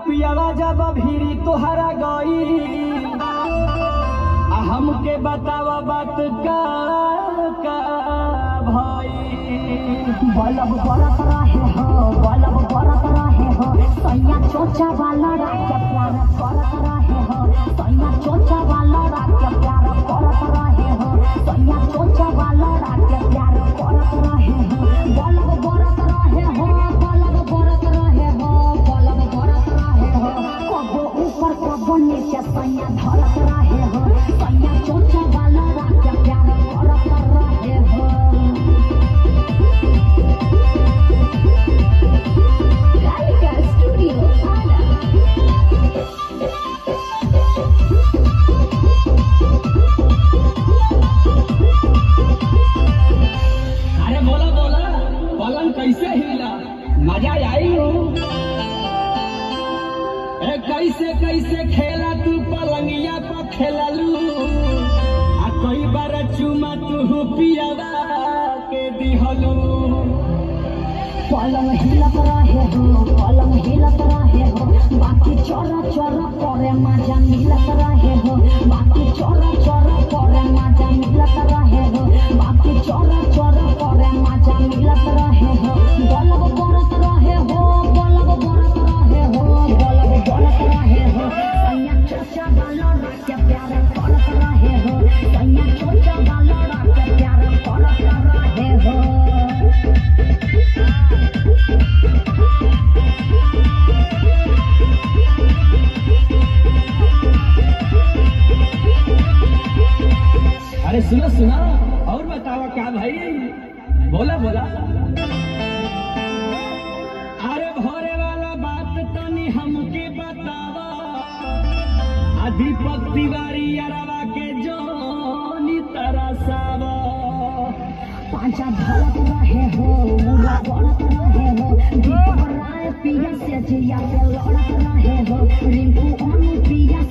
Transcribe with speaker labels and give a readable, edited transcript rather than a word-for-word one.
Speaker 1: पियावा जब भीरी तोहरा गई हमके बतावा बात का भाई।
Speaker 2: बलब बरत रहे हो, बलब बरत रहे हो, सैया चोचा वाला रात प्यार करत रहे हो, सैया चोचा वाला रात प्यार करत रहे हो, सैया चोचा वाला रात प्यार करत रहे हो। बलब बरत रहे हो, बलब बरत रहे हो, बलब बरत रहे हो, कबो ऊपर कबो नीचे सैया धरत रहे हो, सैया चोचा वाला रात प्यार करत रहे हो।
Speaker 1: अरे बोला बोला पलंग कैसे हिला, मजा आई हो। कैसे कैसे खेला तू पलंगिया पर खेललू, आ कई बार चुमा तू पियावा के दिहलू।
Speaker 2: पलंग हिलत रहे हो, पलंग हिलत रहे हो, बाकी चोर चोर करे मजा मिलत रहे हो, बाकी चोर चोर करे मजा मिलत रहे हो, बाकी चोर चोर करे मजा मिलत रहे हो। बलब बरत रहे हो, बलब बरत रहे हो, बलब बरत रहे हो, सैया चोचा वाला रात प्यार करत रहे हो, सैया चोचा वाला रात प्यार करत रहे हो।
Speaker 1: अरे सुनो सुनो और बतावा क्या भाई, बोला बोला। अरे भोरे वाला बात तनी हमके बतावा, दीपक तिवारी अरवा के जोनी तरसावा।
Speaker 2: पांचा धरत रहे हो, मुड़ा बढ़त रहे हो, दीपक राय पिया से जिया पे लड़त रहे हो, रिंकू अनु पिया